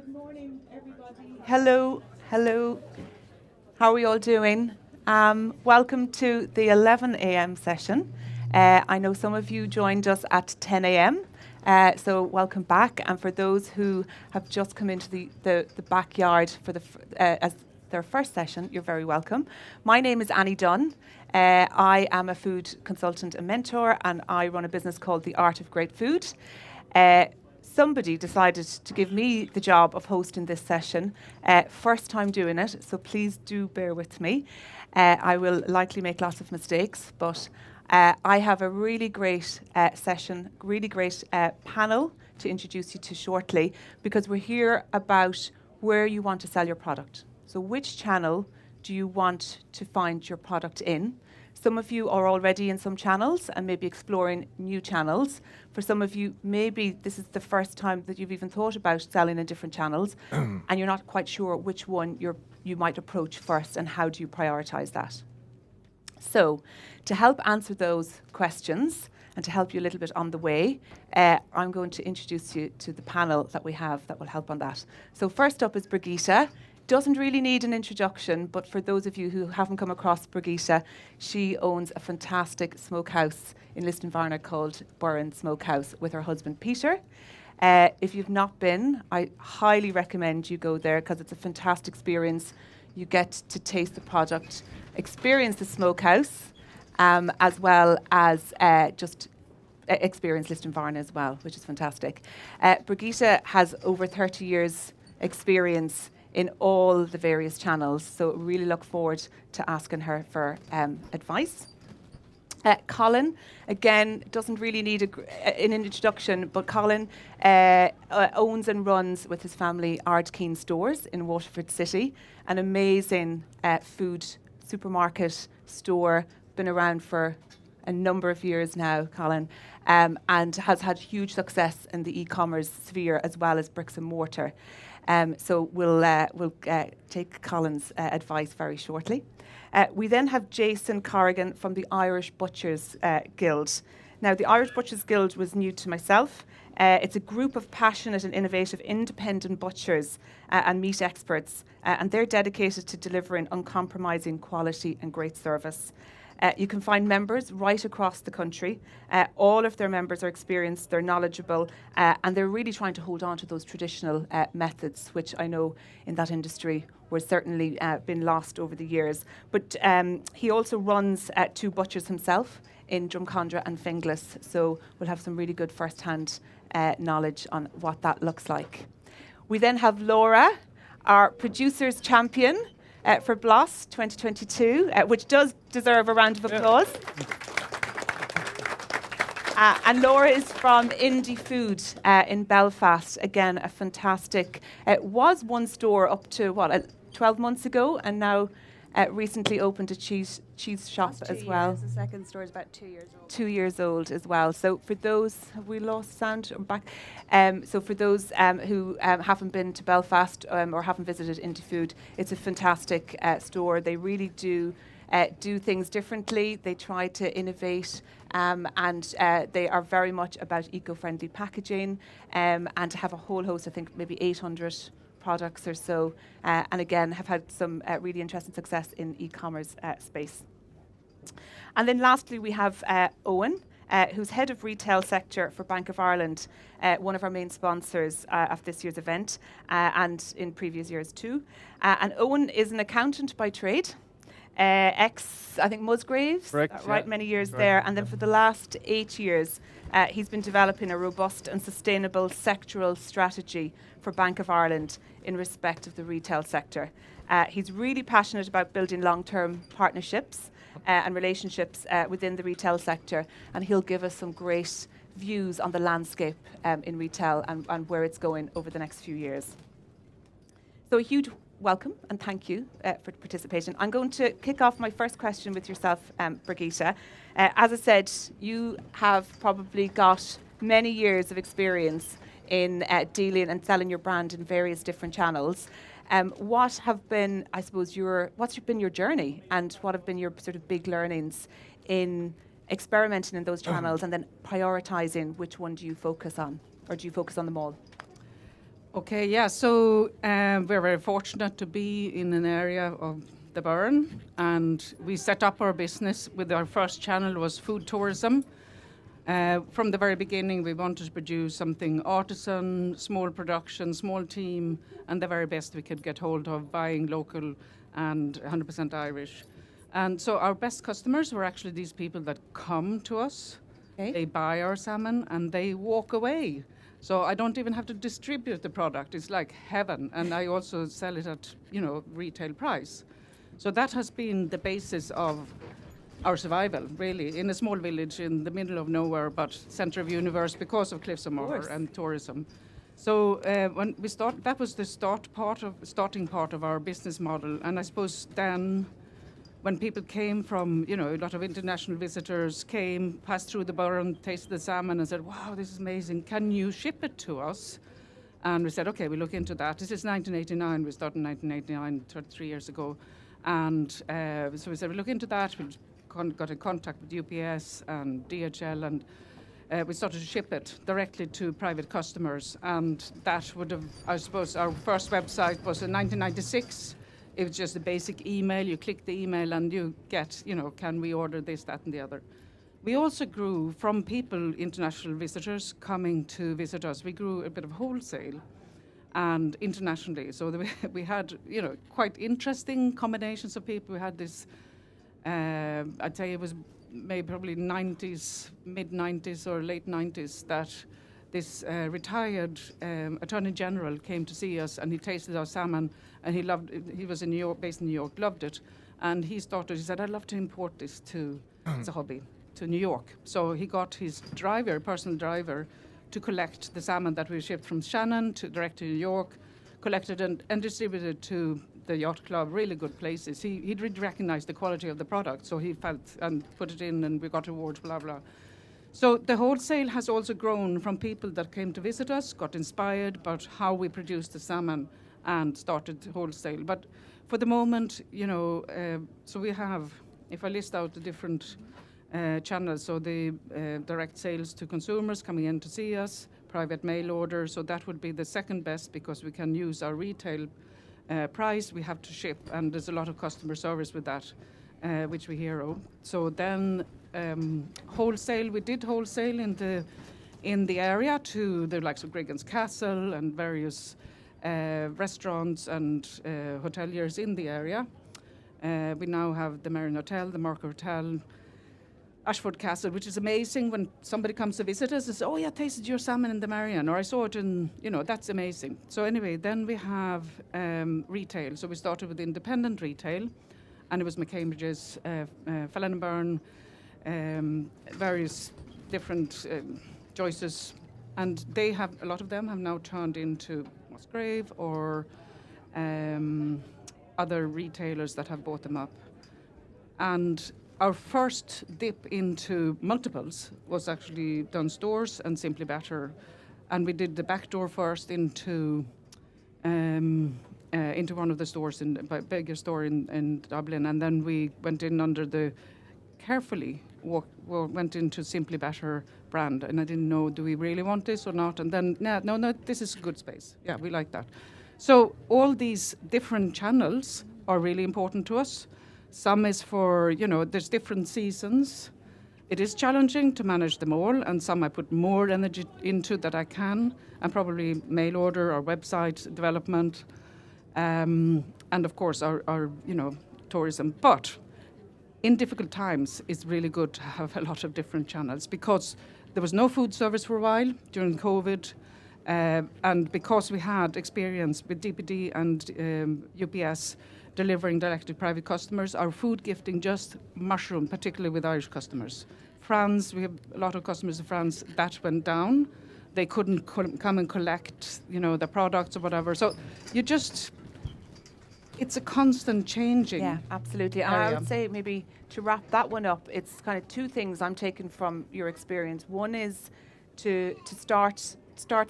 Good morning, everybody. Hello. How are we all doing? Welcome to the 11 a.m. session. I know some of you joined us at 10 a.m., so welcome back. And for those who have just come into the backyard for as their first session, you're very welcome. My name is Annie Dunne. I am a food consultant and mentor, and I run a business called the Art of Grate Food. Somebody decided to give me the job of hosting this session. First time doing it, so please do bear with me. I will likely make lots of mistakes, but I have a really great session, really great panel to introduce you to shortly, because we're here about where you want to sell your product. So which channel do you want to find your product in? Some of you are already in some channels and maybe exploring new channels. For some of you, maybe this is the first time that you've even thought about selling in different channels and you're not quite sure which one you might approach first and how do you prioritize that. So to help answer those questions and to help you a little bit on the way, I'm going to introduce you to the panel that we have that will help on that. So first up is Birgitta. Doesn't really need an introduction, but for those of you who haven't come across Birgitta, she owns a fantastic smokehouse in Lisdoonvarna called Burren Smokehouse with her husband Peter. If you've not been, I highly recommend you go there because it's a fantastic experience. You get to taste the product, experience the smokehouse, as well as just experience Lisdoonvarna as well, which is fantastic. Birgitta has over 30 years experience in all the various channels, so really look forward to asking her for advice. Colin, again, doesn't really need an introduction, but Colin owns and runs with his family Ardkeen stores in Waterford City, an amazing food supermarket store, been around for a number of years now, Colin, and has had huge success in the e-commerce sphere as well as bricks and mortar. So we'll take Colin's advice very shortly. We then have Jason Corrigan from the Irish Butchers Guild. Now, the Irish Butchers Guild was new to myself. It's a group of passionate and innovative independent butchers and meat experts, and they're dedicated to delivering uncompromising quality and great service. You can find members right across the country. All of their members are experienced, they're knowledgeable, and they're really trying to hold on to those traditional methods, which I know in that industry were certainly been lost over the years. But he also runs 2 butchers himself in Drumcondra and Finglas, so we'll have some really good first-hand knowledge on what that looks like. We then have Laura, our producer's champion, for Bloss 2022, which does deserve a round of applause. And Laura is from Indie Food in Belfast. Again, a fantastic, it was one store up to, 12 months ago, and now recently opened a cheese shop as well. The second store is about 2 years old. 2 years old as well. So for those, have we lost sound? I'm back. So for those who haven't been to Belfast or haven't visited Indie Food, it's a fantastic store. They really do things differently. They try to innovate, and they are very much about eco-friendly packaging, and to have a whole host, I think maybe 800 products or so, and again have had some really interesting success in e-commerce space. And then lastly we have Owen, who's head of retail sector for Bank of Ireland, one of our main sponsors of this year's event, and in previous years too. And Owen is an accountant by trade, I think Musgraves, Correct, right, yeah. many years Correct. there, and then for the last 8 years he's been developing a robust and sustainable sectoral strategy for Bank of Ireland in respect of the retail sector. He's really passionate about building long-term partnerships and relationships within the retail sector, and he'll give us some great views on the landscape in retail and where it's going over the next few years. So a huge welcome and thank you for participating. I'm going to kick off my first question with yourself, Birgitta. As I said, you have probably got many years of experience in dealing and selling your brand in various different channels. What have been, I suppose, what's been your journey, and what have been your sort of big learnings in experimenting in those channels and then prioritising which one do you focus on, or do you focus on them all? Okay, yeah, so we're very fortunate to be in an area of the Burren, and we set up our business with our first channel was food tourism. From the very beginning, we wanted to produce something artisan, small production, small team, and the very best we could get hold of, buying local and 100% Irish. And so our best customers were actually these people that come to us. Okay. They buy our salmon and they walk away. So I don't even have to distribute the product. It's like heaven. And I also sell it at, retail price. So that has been the basis of our survival, really, in a small village in the middle of nowhere, but center of universe because of Cliffs of Moher and tourism. So when we that was the starting part of our business model. And I suppose then, when people came from, a lot of international visitors came, passed through the Burren, tasted the salmon, and said, "Wow, this is amazing! Can you ship it to us?" And we said, "Okay, we'll look into that." This is 1989. We started in 1989, 33 years ago. And so we said, we'll look into that. We got in contact with UPS and DHL, and we started to ship it directly to private customers. And that would have, I suppose, our first website was in 1996. It was just a basic email. You click the email and you get, can we order this, that, and the other. We also grew from people, international visitors, coming to visit us. We grew a bit of wholesale and internationally. So we had, quite interesting combinations of people. We had this, I'd say it was maybe probably 90s, mid-90s or late 90s, that this retired Attorney General came to see us, and he tasted our salmon, and he loved it. He was in New York, based in New York, loved it. And he said, "I'd love to import this as a hobby to New York." So he got his personal driver, to collect the salmon that we shipped from Shannon direct to New York, collected and distributed to the yacht club, really good places. He did recognize the quality of the product, so he felt and put it in, and we got awards, blah, blah. So the wholesale has also grown from people that came to visit us, got inspired about how we produce the salmon, and started wholesale. But for the moment, so we have, if I list out the different channels, so the direct sales to consumers coming in to see us, private mail order, so that would be the second best because we can use our retail price. We have to ship, and there's a lot of customer service with that, which we hero. So then wholesale, we did wholesale in the area to the likes of Corrigan's Castle and various restaurants and hoteliers in the area. We now have the Marion Hotel, the Mark Hotel, Ashford Castle, which is amazing when somebody comes to visit us and says, "Oh, yeah, I tasted your salmon in the Marion," or "I saw it in," that's amazing. So anyway, then we have retail. So we started with independent retail, and it was McCambridge's, Fallenburn, various different Joyce's, and a lot of them have now turned into Musgrave or other retailers that have bought them up. And our first dip into multiples was actually Dunne Stores and Simply Better, and we did the back door first into one of the stores, a bigger store in Dublin, and then we went in under the went into Simply Better brand, and I didn't know, do we really want this or not? And then, no, this is a good space. Yeah, we like that. So all these different channels are really important to us. Some is for, there's different seasons. It is challenging to manage them all, and some I put more energy into that I can, and probably mail order or website development, and of course our tourism. But in difficult times, it's really good to have a lot of different channels, because there was no food service for a while during COVID, and because we had experience with DPD and UPS delivering directly to private customers, our food gifting just mushroomed, particularly with Irish customers. France, we have a lot of customers in France, that went down. They couldn't come and collect, the products or whatever. So it's a constant changing. Yeah, absolutely. And I would say, maybe to wrap that one up, it's kind of two things I'm taking from your experience. One is to start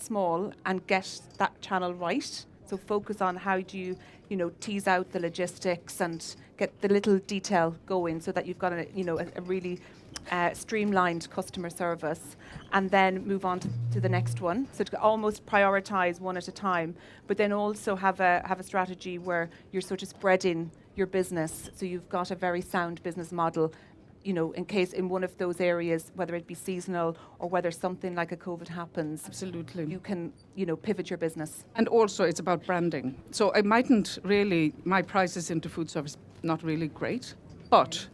small and get that channel right. So focus on how do you, tease out the logistics and get the little detail going, so that you've got a really streamlined customer service, and then move on to the next one. So to almost prioritise one at a time, but then also have a strategy where you're sort of spreading your business. So you've got a very sound business model, in case in one of those areas, whether it be seasonal or whether something like a COVID happens. Absolutely. You can, pivot your business. And also it's about branding. So my prices into food service, not really great, but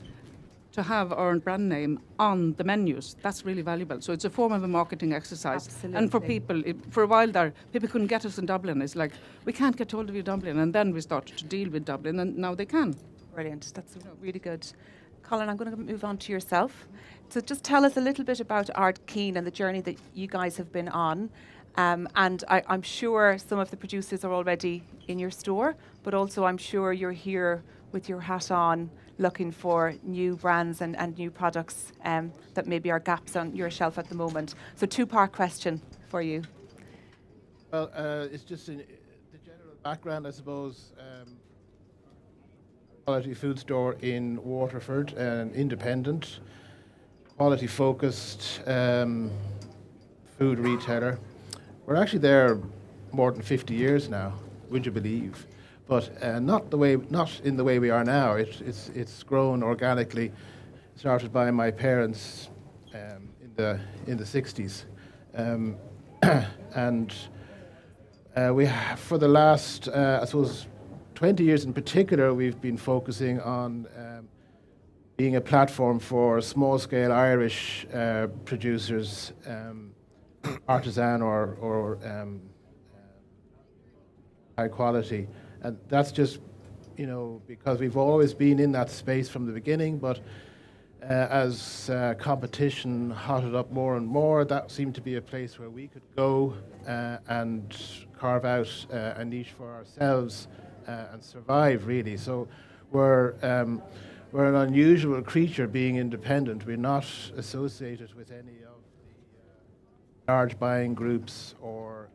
to have our brand name on the menus, that's really valuable. So it's a form of a marketing exercise. Absolutely. And for people, for a while there, people couldn't get us in Dublin. It's like, we can't get hold of you, Dublin. And then we started to deal with Dublin, and now they can. Brilliant. That's really good. Colin, I'm going to move on to yourself. So just tell us a little bit about Ardkeen and the journey that you guys have been on. And I'm sure some of the producers are already in your store, but also I'm sure you're here with your hat on, looking for new brands and new products that maybe are gaps on your shelf at the moment. So two-part question for you. Well, it's just the general background, I suppose. Quality food store in Waterford, an independent, quality-focused food retailer. We're actually there more than 50 years now, would you believe? But not in the way we are now. It's grown organically. Started by my parents in the 60s, and we have, for the last I suppose 20 years in particular, we've been focusing on being a platform for small-scale Irish producers, artisan or high quality. And that's just, because we've always been in that space from the beginning, but as competition hotted up more and more, that seemed to be a place where we could go and carve out a niche for ourselves and survive, really. So we're an unusual creature being independent. We're not associated with any of the large buying groups or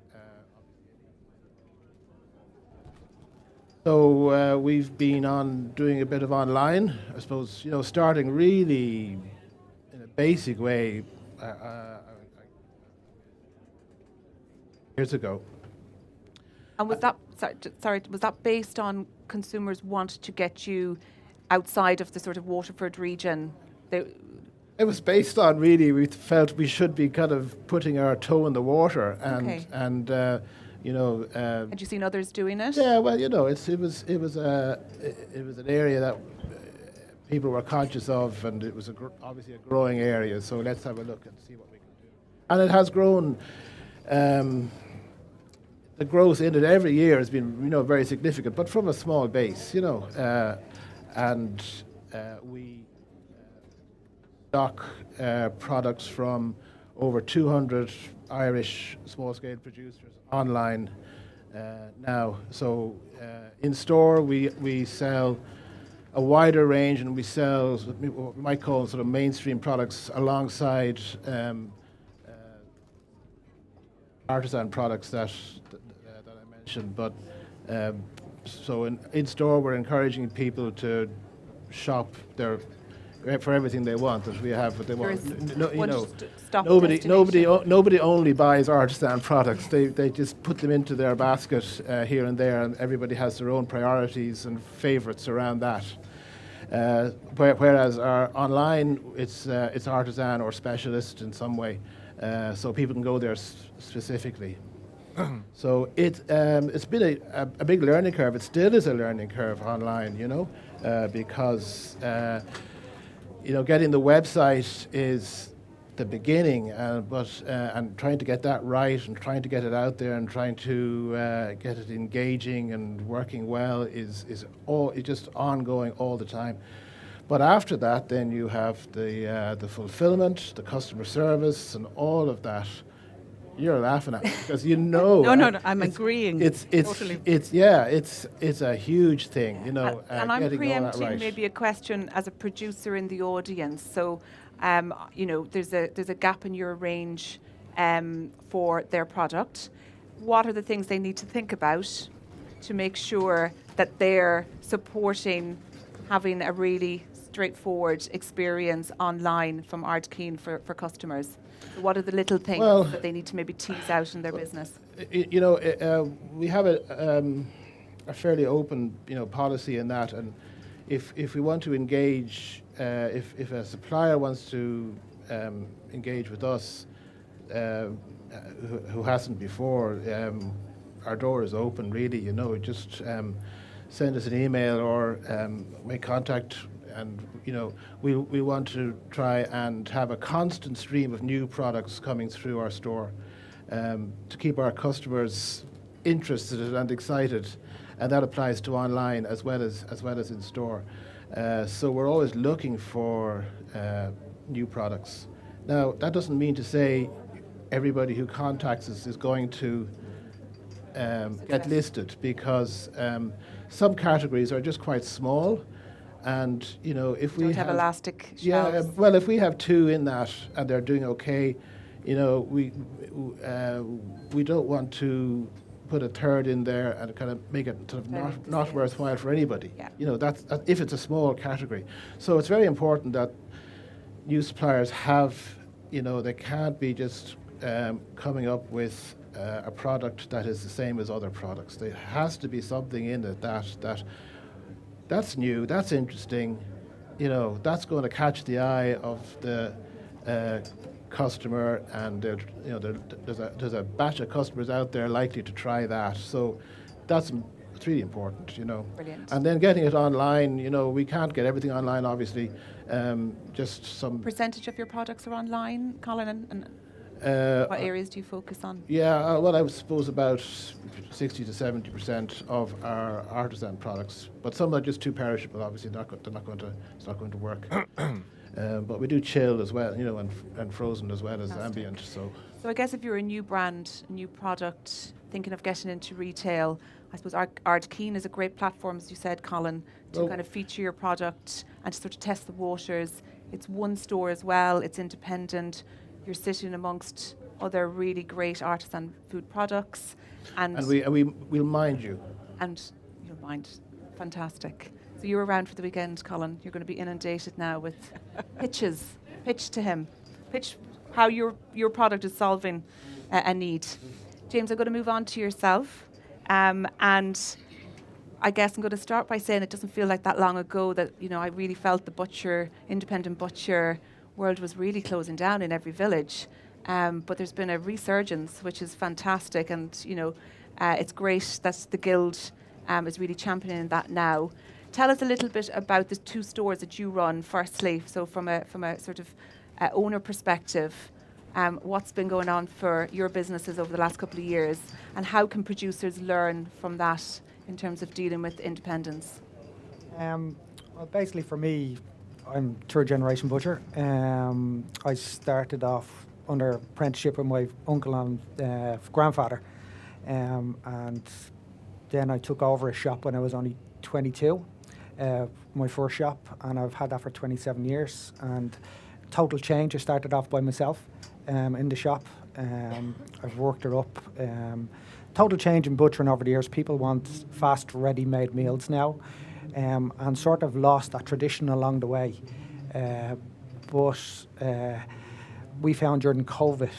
So we've been on doing a bit of online, I suppose, starting really in a basic way years ago. And was that was that based on consumers want to get you outside of the sort of Waterford region? It was based on, really, we felt we should be kind of putting our toe in the water and had you seen others doing it? Yeah, well, it was an area that people were conscious of, and it was obviously a growing area. So let's have a look and see what we can do. And it has grown. The growth in it every year has been, very significant, but from a small base, and we stock products from over 200 Irish small-scale producers online now. So in store we sell a wider range, and we sell what we might call sort of mainstream products alongside artisan products that I mentioned. But so in store we're encouraging people to shop for everything they want, that we have what they want. Nobody only buys artisan products. They just put them into their basket here and there, and everybody has their own priorities and favourites around that. Whereas our online, it's artisan or specialist in some way, so people can go there specifically. So it's been a big learning curve. It still is a learning curve online, because. Getting the website is the beginning, but trying to get that right and trying to get it out there and trying to get it engaging and working well is just ongoing all the time. But after that, then you have the fulfillment, the customer service, and all of that. You're laughing at me because No, I'm agreeing. Totally. It's a huge thing, And I'm preempting maybe a question as a producer in the audience. So, there's a gap in your range for their product. What are the things they need to think about to make sure that they're supporting having a really straightforward experience online from Ardkeen for customers? So what are the little things Well, that they need to maybe tease out in their business? We have a fairly open, policy in that, and if we want to engage, if a supplier wants to engage with us, who hasn't before, our door is open. Really, just send us an email or make contact, and we want to try and have a constant stream of new products coming through our store to keep our customers interested and excited, and that applies to online as well as in store. So we're always looking for new products. Now, that doesn't mean to say everybody who contacts us is going to get listed, because some categories are just quite small, and if we Don't have elastic yeah, shelves. well, if we have two in that and they're doing okay, we don't want to put a third in there and kind of make it sort of not worthwhile for anybody. Yeah. That's if it's a small category. So it's very important that new suppliers have, they can't be just coming up with a product that is the same as other products. There has to be something in it that's new, that's interesting, that's going to catch the eye of the customer, and there's a batch of customers out there likely to try that. So it's really important, Brilliant. And then getting it online, we can't get everything online, obviously. Just some Percentage of your products are online, Colin, and what areas do you focus on? Yeah, well, I would suppose about 60 to 70% of our artisan products, but some are just too perishable. Obviously, it's not going to work. But we do chilled as well, and frozen as well as ambient. So I guess if you're a new brand, a new product, thinking of getting into retail, I suppose Ardkeen is a great platform, as you said, Colin, to kind of feature your product and to sort of test the waters. It's one store as well. It's independent. You're sitting amongst other really great artisan food products, and we'll mind you. And you'll mind. Fantastic. So you're around for the weekend, Colin. You're going to be inundated now with pitches. Pitch to him. Pitch how your product is solving a need. James, I'm going to move on to yourself. And I guess I'm going to start by saying it doesn't feel like that long ago that, I really felt the independent butcher world was really closing down in every village. But there's been a resurgence, which is fantastic. And, it's great that the Guild is really championing that now. Tell us a little bit about the two stores that you run, firstly. So from a sort of owner perspective, what's been going on for your businesses over the last couple of years, and how can producers learn from that in terms of dealing with independence? Well, basically for me, I'm third generation butcher. I started off under apprenticeship with my uncle and grandfather, and then I took over a shop when I was only 22, my first shop, and I've had that for 27 years. And total change. I started off by myself in the shop. I've worked it up. Total change in butchering over the years. People want fast, ready-made meals now, and sort of lost that tradition along the way. But we found during COVID,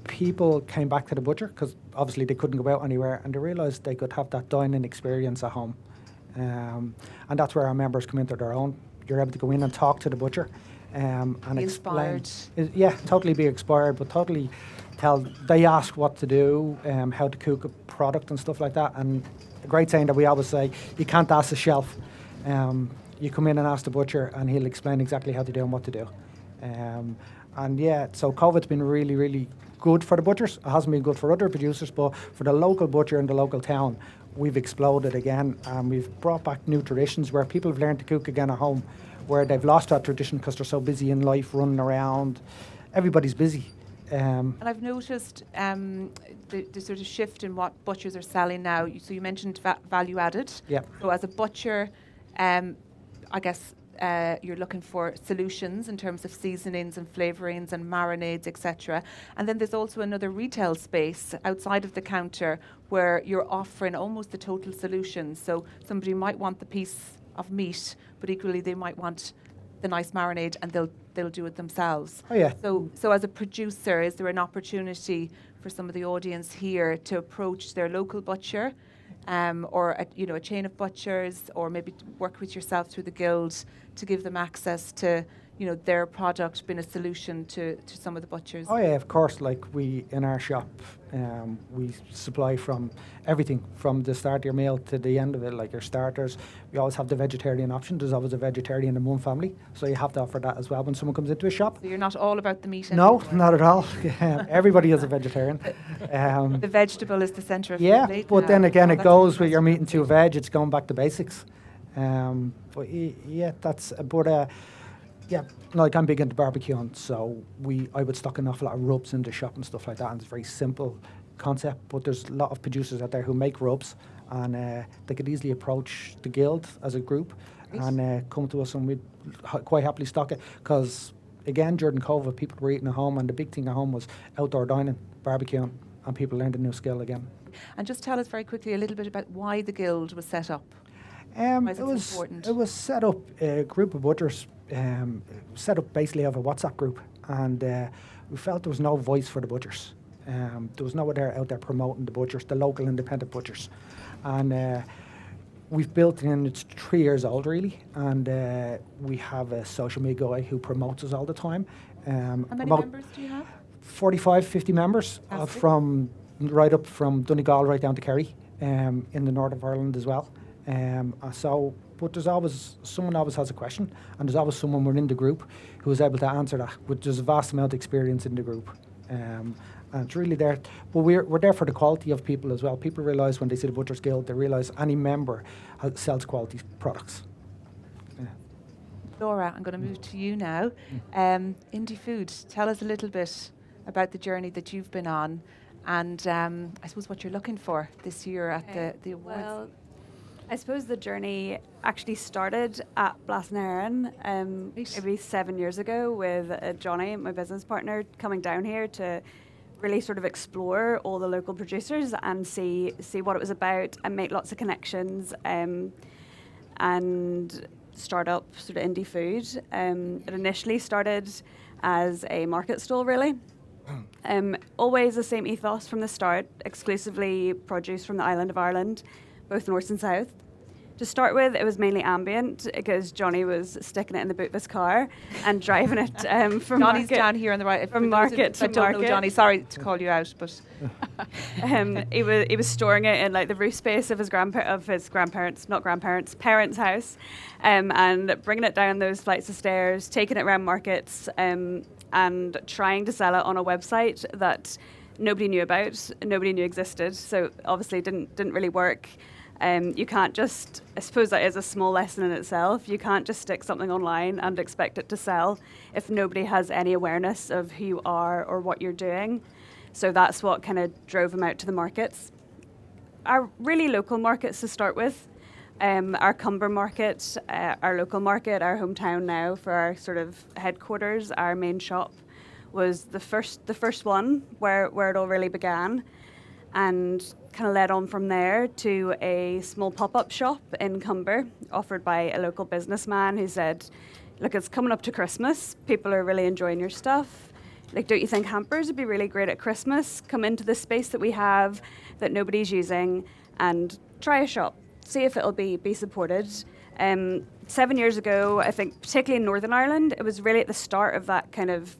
people came back to the butcher because obviously they couldn't go out anywhere, and they realised they could have that dining experience at home. And that's where our members come into their own. You're able to go in and talk to the butcher and be explain. inspired. Yeah, totally be inspired, but totally they ask what to do, how to cook a product and stuff like that. And a great saying that we always say, you can't ask the shelf. You come in and ask the butcher and he'll explain exactly how to do and what to do. And yeah, so COVID's been really, really good for the butchers. It hasn't been good for other producers, but for the local butcher in the local town, we've exploded again, and we've brought back new traditions where people have learned to cook again at home, where they've lost that tradition because they're so busy in life, running around. Everybody's busy. And I've noticed the sort of shift in what butchers are selling now. So you mentioned value added. Yeah. So as a butcher, I guess you're looking for solutions in terms of seasonings and flavourings and marinades, etc. And then there's also another retail space outside of the counter where you're offering almost the total solution. So somebody might want the piece of meat, but equally they might want the nice marinade and they'll do it themselves. Oh yeah. So as a producer, is there an opportunity for some of the audience here to approach their local butcher, or a chain of butchers, or maybe work with yourself through the guild to give them access to their product being a solution to some of the butchers? Oh yeah, of course. Like we in our shop, we supply from everything from the start of your meal to the end of it, like your starters. We always have the vegetarian option. There's always a vegetarian in one family, so you have to offer that as well when someone comes into a shop. So you're not all about the meat No, anymore? not at all. Everybody is a vegetarian. The vegetable is the centre of Yeah, the plate. but then again, it That's goes with your meat interesting. and 2 veg. It's going back to basics. But yeah, that's. But yeah, like I'm big into barbecuing, so I would stock an awful lot of rubs in the shop and stuff like that. And it's a very simple concept, but there's a lot of producers out there who make rubs, and they could easily approach the guild as a group and come to us, and we'd quite happily stock it. Because again, during COVID, people were eating at home, and the big thing at home was outdoor dining, barbecuing, and people learned a new skill again. And just tell us very quickly a little bit about why the guild was set up. Why is it so important? It was set up, a group of butchers, set up basically of a WhatsApp group, and we felt there was no voice for the butchers. There was no one out there promoting the butchers, the local independent butchers. And we've built in, it's 3 years old really, and we have a social media guy who promotes us all the time. How many members do you have? 45, 50 members, Fantastic. from right up from Donegal right down to Kerry, in the north of Ireland as well. But there's always, someone always has a question, and there's always someone within the group who is able to answer that. There's a vast amount of experience in the group. And it's really there. But we're there for the quality of people as well. People realise when they see the Butchers Guild, they realise any member sells quality products. Yeah. Laura, I'm going to move to you now. Indie Food, tell us a little bit about the journey that you've been on, and I suppose what you're looking for this year at the awards. Well, I suppose the journey actually started at Blasnairn maybe 7 years ago with Johnny, my business partner, coming down here to really sort of explore all the local producers and see what it was about and make lots of connections and start up sort of Indie Food. It initially started as a market stall, really. Always the same ethos from the start, exclusively produce from the island of Ireland, both north and south. To start with, it was mainly ambient because Johnny was sticking it in the boot of his car and driving it from Johnny's market, down here on the right. from market to I don't know market. Johnny, sorry to call you out, but He was storing it in like the roof space of his parents' house, and bringing it down those flights of stairs, taking it around markets, and trying to sell it on a website that nobody knew about, nobody knew existed. So obviously didn't really work. You can't just, I suppose that is a small lesson in itself. You can't just stick something online and expect it to sell if nobody has any awareness of who you are or what you're doing. So that's what kind of drove him out to the markets. Our really local markets to start with. Our Cumber market, our local market, our hometown now for our sort of headquarters, our main shop, was the first one where it all really began, and kind of led on from there to a small pop-up shop in Cumber offered by a local businessman who said, look, it's coming up to Christmas, people are really enjoying your stuff, like, don't you think hampers would be really great at Christmas? Come into the space that we have that nobody's using and try a shop, see if it'll be supported. 7 years ago, I think, particularly in Northern Ireland, it was really at the start of that kind of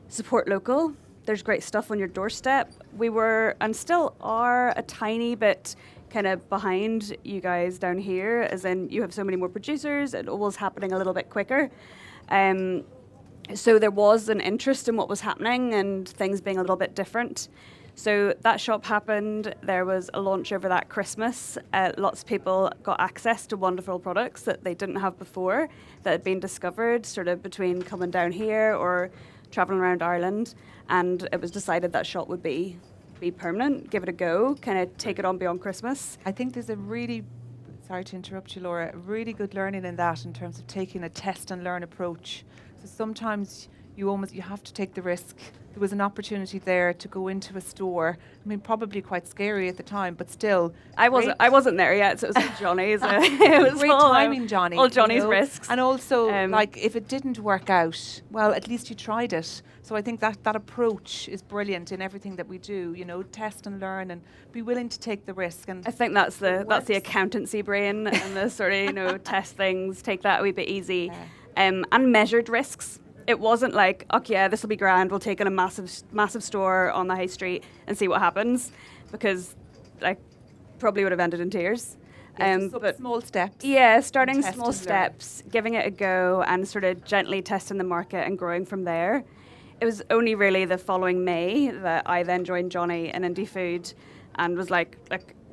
support local. There's great stuff on your doorstep. We were, and still are, a tiny bit kind of behind you guys down here, as in you have so many more producers, it all was happening a little bit quicker. So there was an interest in what was happening and things being a little bit different. So that shop happened, there was a launch over that Christmas. Lots of people got access to wonderful products that they didn't have before, that had been discovered sort of between coming down here or travelling around Ireland. And it was decided that shop would be permanent, give it a go, kind of take it on beyond Christmas. I think there's a really, sorry to interrupt you, Laura, really good learning in that in terms of taking a test and learn approach. So sometimes you have to take the risk there was an opportunity there to go into a store. I mean, probably quite scary at the time, but still. I wasn't there yet, so it was Johnny's. It was great all, timing, Johnny. All Johnny's you know? risks. And also, like, if it didn't work out, well, at least you tried it. So I think that approach is brilliant in everything that we do. You know, test and learn and be willing to take the risk. And I think that's the accountancy brain and the sort of test things, take that a wee bit easy, and measured risks. It wasn't like, okay, yeah, this will be grand. We'll take on a massive store on the high street and see what happens, because I probably would have ended in tears. But small steps. Yeah, starting small steps, giving it a go, and sort of gently testing the market and growing from there. It was only really the following May that I then joined Johnny in Indie Food, and was like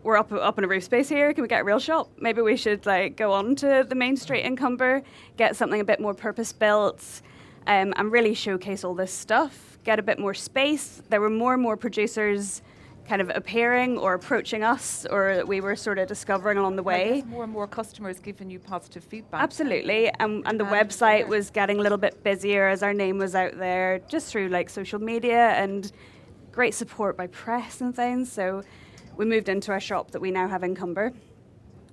we're up in a roof space here. Can we get a real shop? Maybe we should go on to the main street in Cumber, get something a bit more purpose built, and really showcase all this stuff. Get a bit more space. There were more and more producers kind of appearing or approaching us, or that we were sort of discovering along the way. More and more customers giving you positive feedback. Absolutely, and the website was getting a little bit busier as our name was out there, just through social media and great support by press and things. So we moved into our shop that we now have in Cumber,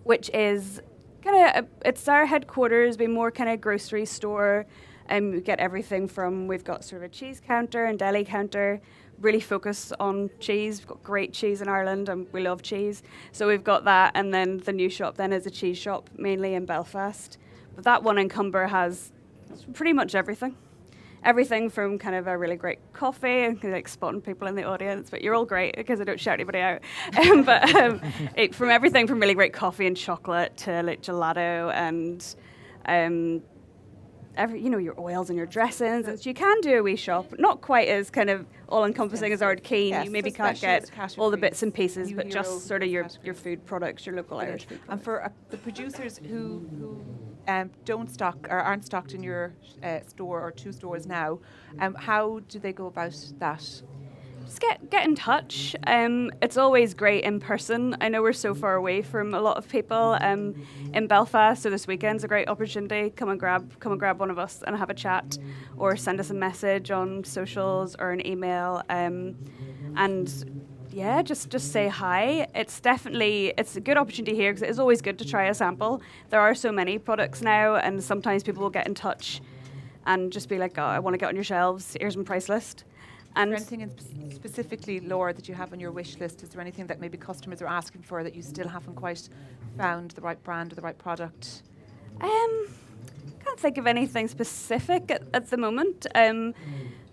which is it's our headquarters, be more kind of grocery store. We get everything from, we've got sort of a cheese counter and deli counter, really focus on cheese. We've got great cheese in Ireland and we love cheese. So we've got that, and then the new shop then is a cheese shop, mainly in Belfast. But that one in Cumber has pretty much everything. Everything from kind of a really great coffee, and spotting people in the audience, but you're all great because I don't shout anybody out. From everything from really great coffee and chocolate to gelato and your oils and your dressings. And so you can do a wee shop, not quite as kind of all-encompassing as Ardkeen. Yes, you maybe can't get all the bits and pieces, but just sort of your food products, your local Irish food products. And for the producers who don't stock or aren't stocked in your store or two stores now, how do they go about that? Just get in touch. It's always great in person. I know we're so far away from a lot of people in Belfast, so this weekend's a great opportunity. Come and grab one of us and have a chat, or send us a message on socials or an email. Just say hi. It's a good opportunity here because it is always good to try a sample. There are so many products now, and sometimes people will get in touch and just be like, oh, I want to get on your shelves. Here's my price list. And is there anything specifically, Laura, that you have on your wish list? Is there anything that maybe customers are asking for that you still haven't quite found the right brand or the right product? Can't think of anything specific at the moment. But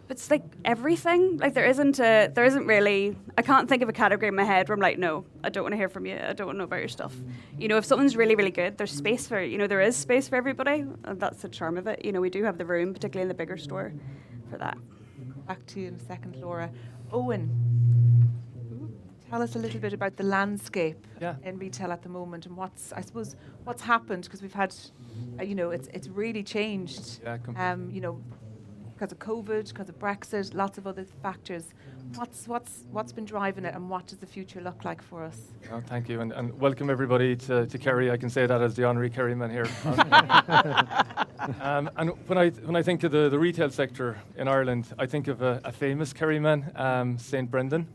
it's everything. There isn't really. I can't think of a category in my head where I'm like, no, I don't want to hear from you. I don't want to know about your stuff. If something's really, really good, there's space for. There is space for everybody, and that's the charm of it. We do have the room, particularly in the bigger store, for that. Back to you in a second, Laura. Owen, tell us a little bit about the landscape in retail at the moment, and what's happened, because we've had, it's really changed. Yeah, because of COVID, because of Brexit, lots of other factors. What's been driving it, and what does the future look like for us? Oh, thank you, and welcome everybody to Kerry. I can say that as the honorary Kerryman here. And when I think of the retail sector in Ireland, I think of a famous Kerryman, St. Brendan,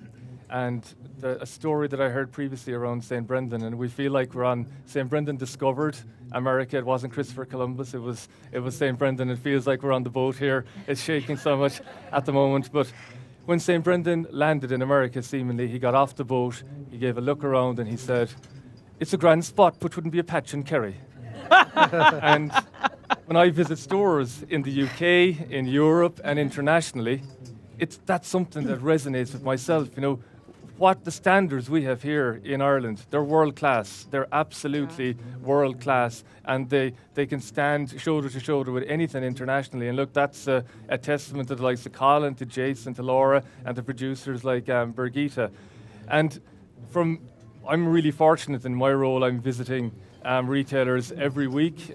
and a story that I heard previously around St. Brendan, and we feel like we're on St. Brendan discovered America. It wasn't Christopher Columbus, it was St. Brendan. It feels like we're on the boat here. It's shaking so much at the moment, but when St. Brendan landed in America, seemingly, he got off the boat, he gave a look around, and he said, "It's a grand spot, but wouldn't be a patch in Kerry." And when I visit stores in the UK, in Europe, and internationally, that's something that resonates with myself. What the standards we have here in Ireland, they're world class. They're absolutely world class, and they can stand shoulder to shoulder with anything internationally. And look, that's a testament to the likes of Colin, to Jason, to Laura, and to producers like Birgitta. And I'm really fortunate in my role. I'm visiting retailers every week,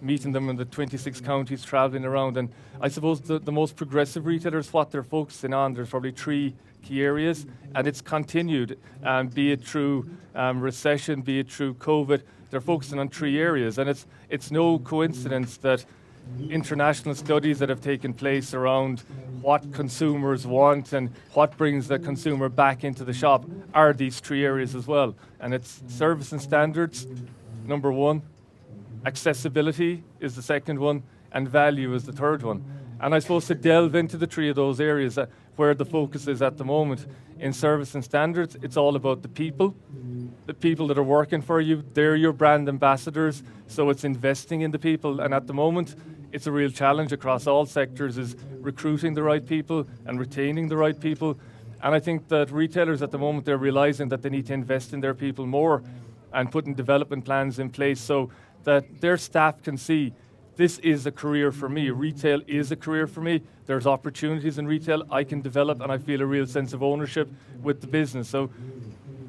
meeting them in the 26 counties, traveling around. And I suppose the most progressive retailers, what they're focusing on, there's probably three key areas, and it's continued, be it through recession, be it through COVID. They're focusing on three areas, and it's no coincidence that international studies that have taken place around what consumers want and what brings the consumer back into the shop are these three areas as well. And it's service and standards, number one, accessibility is the second one, and value is the third one. And I suppose to delve into the three of those areas where the focus is at the moment, in service and standards, it's all about the people that are working for you. They're your brand ambassadors, so it's investing in the people. And at the moment, it's a real challenge across all sectors, is recruiting the right people and retaining the right people. And I think that retailers at the moment, they're realizing that they need to invest in their people more and putting development plans in place so that their staff can see this is a career for me. Retail is a career for me. There's opportunities in retail I can develop, and I feel a real sense of ownership with the business. So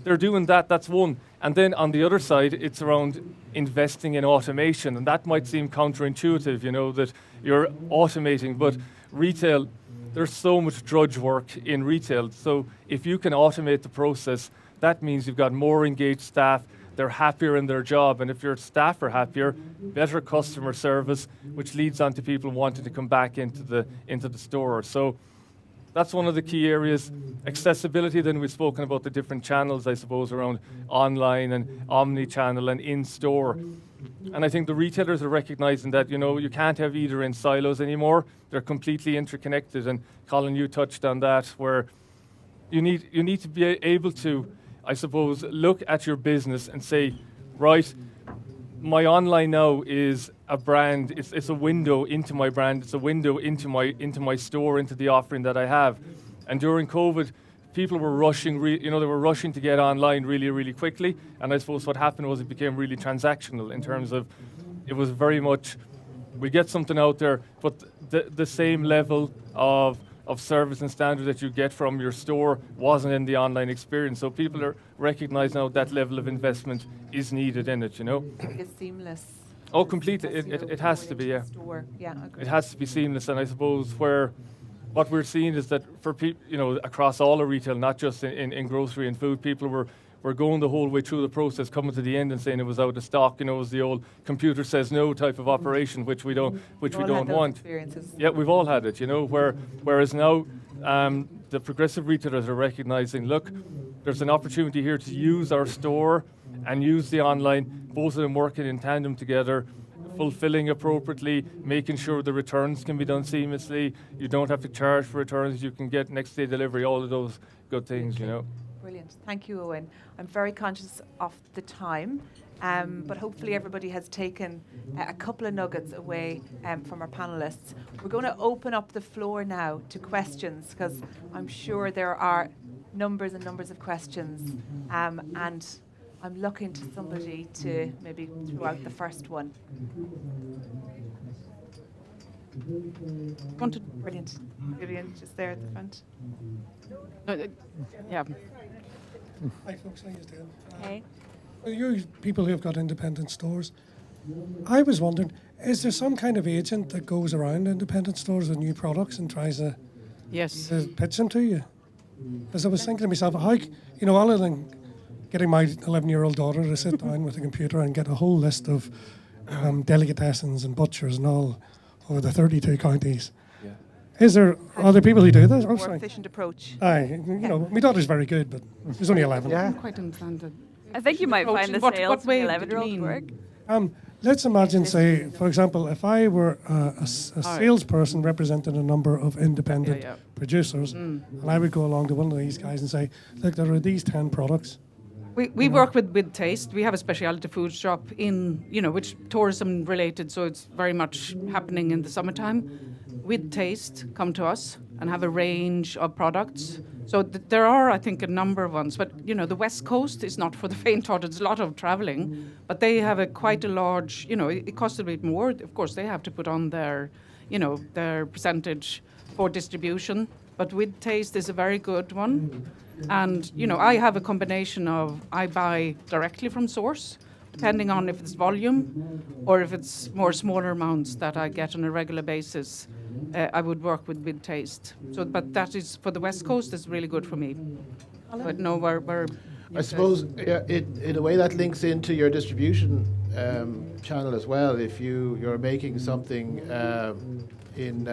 they're doing that, that's one. And then on the other side, it's around investing in automation. And that might seem counterintuitive, you know, that you're automating, but retail, there's so much drudge work in retail. So if you can automate the process, that means you've got more engaged staff, they're happier in their job, and if your staff are happier, better customer service, which leads on to people wanting to come back into the store. So that's one of the key areas. Accessibility, then we've spoken about the different channels, I suppose, around online and omni-channel and in-store. And I think the retailers are recognizing that, you know, you can't have either in silos anymore. They're completely interconnected. And Colin, you touched on that, where you need to be able to, I suppose, look at your business and say, right, my online now is a brand. It's a window into my brand. It's a window into my store, into the offering that I have. And during COVID, people were rushing. They were rushing to get online really, really quickly. And I suppose what happened was it became really transactional in terms of it was very much we get something out there, but the same level of service and standard that you get from your store wasn't in the online experience. So people are recognizing now that level of investment is needed in it, you know. It's seamless. Oh, completely. It has to be, yeah. Store. Yeah, it has to be seamless. And I suppose what we're seeing is that for people, you know, across all of retail, not just in grocery and food, people were going the whole way through the process, coming to the end and saying it was out of stock. You know, it was the old computer says no type of operation, which we don't want. Experiences. Yeah, we've all had it, you know. Whereas now, the progressive retailers are recognizing, look, there's an opportunity here to use our store and use the online, both of them working in tandem together, fulfilling appropriately, making sure the returns can be done seamlessly. You don't have to charge for returns. You can get next day delivery. All of those good things, you know. Brilliant. Thank you, Owen. I'm very conscious of the time, but hopefully everybody has taken a couple of nuggets away from our panellists. We're going to open up the floor now to questions, because I'm sure there are numbers and numbers of questions, and I'm looking to somebody to maybe throw out the first one. Brilliant. Vivian, just there at the front. Yeah. Hi folks, how you doing? Hey. For you people who've got independent stores, I was wondering, is there some kind of agent that goes around independent stores with new products and tries to pitch them to you? Because I was thinking to myself, how, you know, other than getting my 11-year-old daughter to sit down with a computer and get a whole list of delicatessens and butchers and all over the 32 counties. Yeah. Is there other people who do this? More efficient approach. Aye, you know, my daughter's very good, but she's only 11. I don't quite understand it. I think you might find the sales for 11-year-old work. Let's imagine, say, for example, if I were a salesperson representing a number of independent producers, and I would go along to one of these guys and say, look, there are these 10 products. We work with Taste. We have a specialty food shop in, you know, which tourism related, so it's very much happening in the summertime. With Taste, come to us and have a range of products. So there are, I think, a number of ones. But, you know, the West Coast is not for the faint-hearted. It's a lot of travelling. But they have quite a large, you know, it costs a bit more. Of course, they have to put on their, you know, their percentage for distribution. But with Taste is a very good one. And, you know, I have a combination of I buy directly from source, depending on if it's volume or if it's more smaller amounts that I get on a regular basis. I would work with Taste. So, but that is, for the West Coast, is really good for me. But no, we're I suppose in a way that links into your distribution channel as well. If you're making something in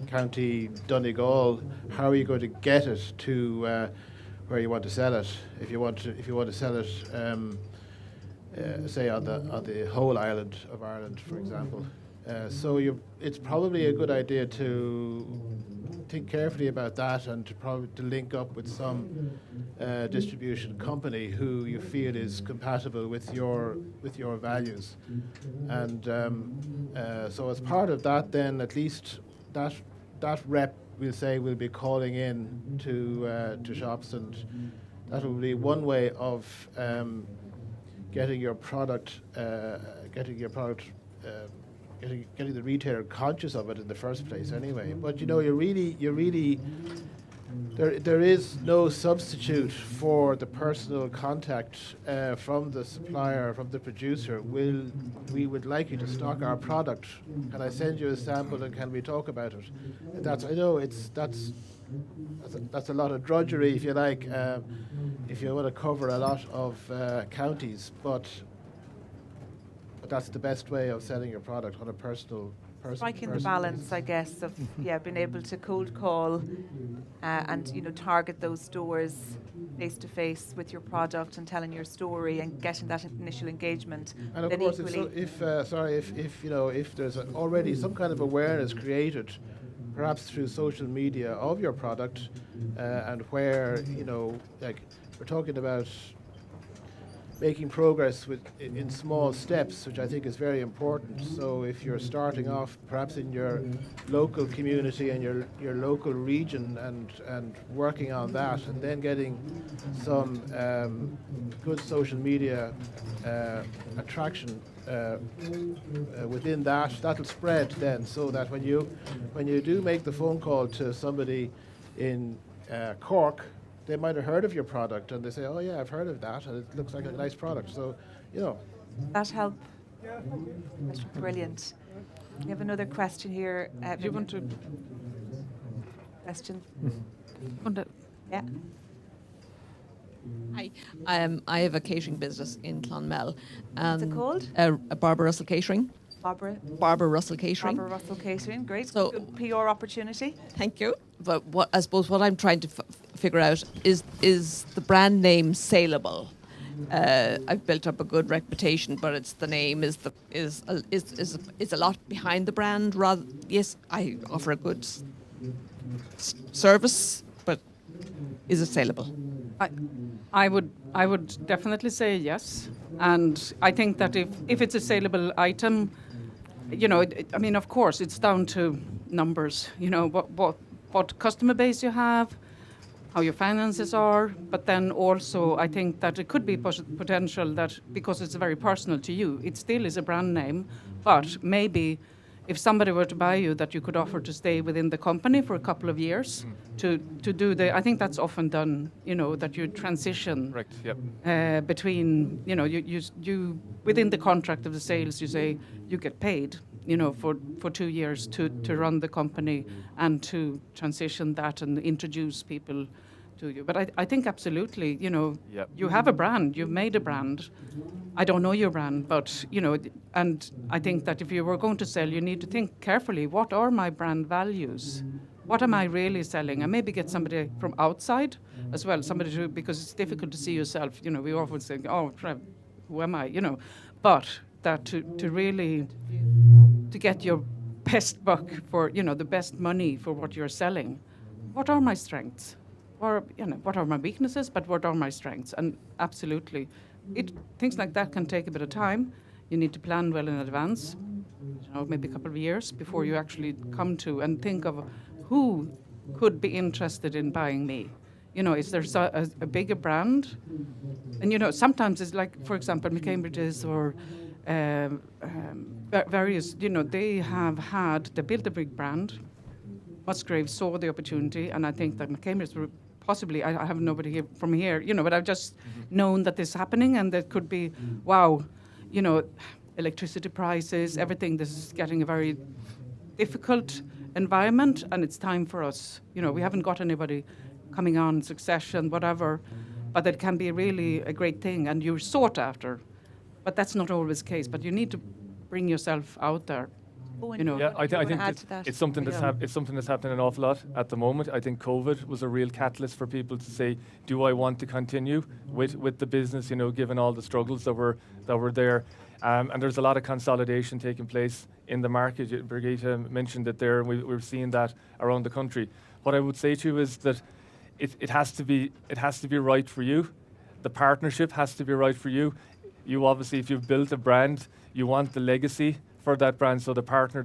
County Donegal, how are you going to get it to where you want to sell it? If you want to sell it, say on the whole island of Ireland, for example. So it's probably a good idea to think carefully about that, and to link up with some distribution company who you feel is compatible with your values. And so as part of that, then at least that rep, we'll say, will be calling in to shops, and that will be one way of getting your product, getting the retailer conscious of it in the first place anyway. But you really there is no substitute for the personal contact from the supplier, from the producer. We would like you to stock our product. Can I send you a sample, and can we talk about it? That's a lot of drudgery, if you like, if you want to cover a lot of counties, but that's the best way of selling your product on a personal striking the balance, I guess, of being able to cold call and target those stores face to face with your product and telling your story and getting that initial engagement. And of course, if there's already some kind of awareness created, perhaps through social media, of your product, and where like we're talking about making progress in small steps, which I think is very important. So if you're starting off perhaps in your local community and your local region and working on that, and then getting some good social media attraction within that'll spread then, so that when you do make the phone call to somebody in Cork, they might have heard of your product, and they say, "Oh yeah, I've heard of that, and it looks like a nice product." So, that help. That's brilliant. We have another question here. Do you want to? Question. Yeah. Hi, I have a catering business in Clonmel. What's it called? Barbara Russell Catering. Barbara Russell Catering. Barbara Russell Catering, great. So, good PR opportunity. Thank you. But I suppose what I'm trying to figure out is the brand name saleable? I've built up a good reputation, but it's the name is a lot behind the brand. Yes, I offer a good service, but is it saleable? I would definitely say yes, and I think that if it's a saleable item, of course it's down to numbers. What customer base you have, how your finances are, but then also I think that it could be potential that because it's very personal to you, it still is a brand name, but maybe if somebody were to buy you, that you could offer to stay within the company for a couple of years to do I think that's often done, that you transition. Correct, yep. Between, you within the contract of the sales, you say you get paid, for 2 years to run the company and to transition that and introduce people to you. But I think absolutely, Yep. You have a brand, you've made a brand. I don't know your brand, but, and I think that if you were going to sell, you need to think carefully, what are my brand values? What am I really selling? And maybe get somebody from outside as well, because it's difficult to see yourself. We often say, oh, who am I? But that to really, to get your best buck for, the best money for what you're selling. What are my strengths? Or, what are my weaknesses, but what are my strengths? And absolutely, things like that can take a bit of time. You need to plan well in advance, maybe a couple of years before you actually come to and think of who could be interested in buying me. Is there a bigger brand? And, sometimes it's like, for example, McCambridge's or various, they built a big brand. Musgrave saw the opportunity, and I think that McCambridge's were possibly, I have nobody here from here, but I've just known that this is happening, and that could be, wow, electricity prices, everything. This is getting a very difficult environment, and it's time for us. We haven't got anybody coming on, succession, whatever, but it can be really a great thing, and you're sought after. But that's not always the case. But you need to bring yourself out there. You know. Yeah, I think that? it's something it's something that's happening an awful lot at the moment. I think COVID was a real catalyst for people to say, do I want to continue with the business, you know, given all the struggles that were there. And there's a lot of consolidation taking place in the market. Birgitta mentioned it there, and we're seeing that around the country. What I would say to you is that it has to be right for you. The partnership has to be right for you. You obviously, if you've built a brand, you want the legacy for that brand. So the partner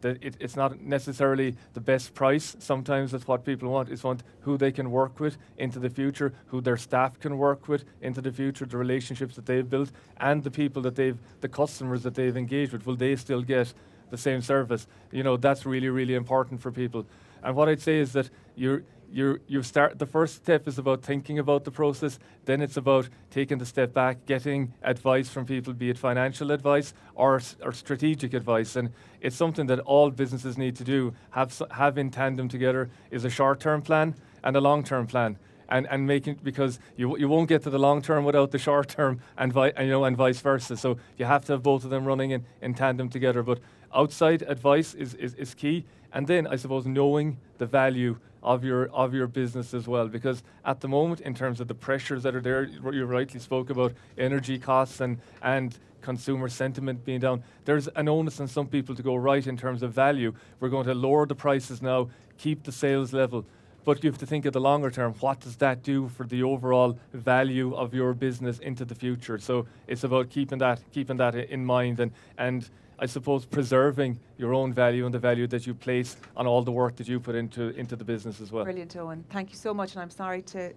it's not necessarily the best price. Sometimes that's what people want, is want who they can work with into the future, who their staff can work with into the future, the relationships that they've built, and the people the customers that they've engaged with. Will they still get the same service? You know, that's really, really important for people. And what I'd say is that the first step is about thinking about the process, then it's about taking the step back, getting advice from people, be it financial advice or strategic advice. And it's something that all businesses need to do, have in tandem together, is a short-term plan and a long-term plan. And making, because you won't get to the long term without the short term, and vice versa. So you have to have both of them running in tandem together. But outside advice is key, and then I suppose knowing the value of your business as well, because at the moment, in terms of the pressures that are there, you rightly spoke about energy costs and consumer sentiment being down. There's an onus on some people to go, right, in terms of value, we're going to lower the prices now, keep the sales level. But you have to think of the longer term. What does that do for the overall value of your business into the future? So it's about keeping that in mind, and I suppose preserving your own value and the value that you place on all the work that you put into the business as well. Brilliant, Owen. Thank you so much, and I'm sorry to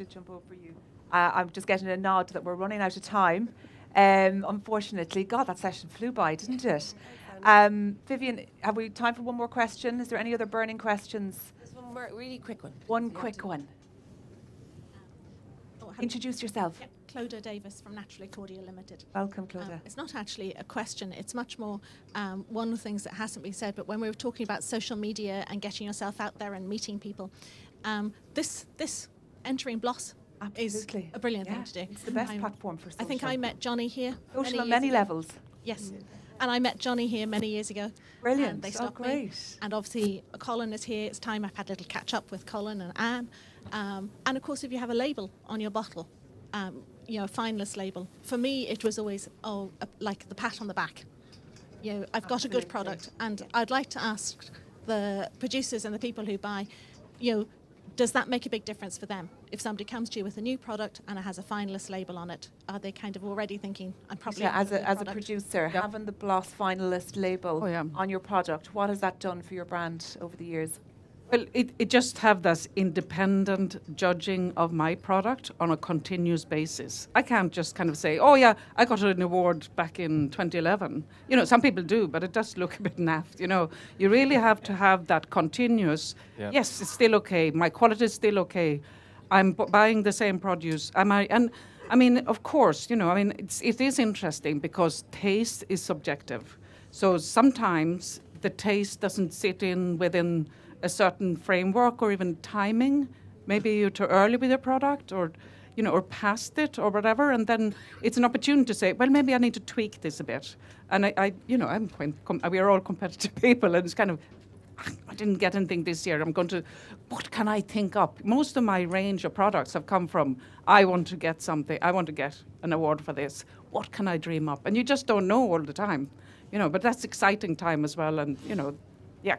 jump over you. I'm just getting a nod that we're running out of time. Unfortunately, God, that session flew by, didn't it? Vivian, have we time for one more question? Is there any other burning questions? Really quick one. One quick one. Introduce yourself. Yeah, Clodagh Davis from Naturally Cordial Limited. Welcome, Clodagh. It's not actually a question. It's much more one of the things that hasn't been said. But when we were talking about social media and getting yourself out there and meeting people, this entering Bloss is a brilliant thing to do. It's the best platform for social. I think I met Johnny here. Social on many levels. Yes. And I met Johnny here many years ago. Brilliant. And they stopped me. And obviously, Colin is here. It's time I've had a little catch up with Colin and Anne. And of course, if you have a label on your bottle, a finalist label, for me, it was always, like the pat on the back. I've got a good product. And I'd like to ask the producers and the people who buy, does that make a big difference for them? If somebody comes to you with a new product and it has a finalist label on it, are they kind of already thinking, I'm probably as a producer, having the Bloss finalist label on your product, what has that done for your brand over the years? Well, it just have this independent judging of my product on a continuous basis. I can't just kind of say, oh yeah, I got an award back in 2011. Some people do, but it does look a bit naff. You really have to have that continuous, yes, it's still okay, my quality is still okay, I'm buying the same produce, and I mean, of course, it is interesting because taste is subjective. So sometimes the taste doesn't sit within a certain framework or even timing. Maybe you're too early with your product or past it or whatever, and then it's an opportunity to say, well, maybe I need to tweak this a bit. And we are all competitive people, and it's kind of, I didn't get anything this year. What can I think up? Most of my range of products have come from, I want to get something, I want to get an award for this. What can I dream up? And you just don't know all the time, but that's exciting time as well. And,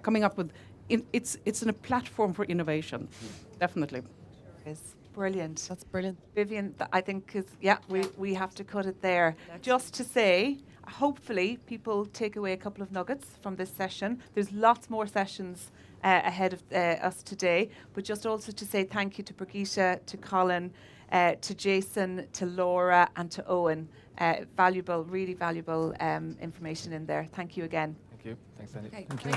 coming up with, it's a platform for innovation, definitely. Sure is. Brilliant. That's brilliant. Vivian, I think we have to cut it there. Just to say, hopefully people take away a couple of nuggets from this session. There's lots more sessions ahead of us today, but just also to say thank you to Birgitta, to Colin, to Jason, to Laura, and to Owen. Valuable, really valuable information in there. Thank you again. Thank you. Thanks, Andy. Okay. Thank you.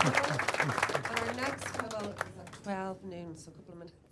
And our next huddle is at 12 noon, so a couple of minutes.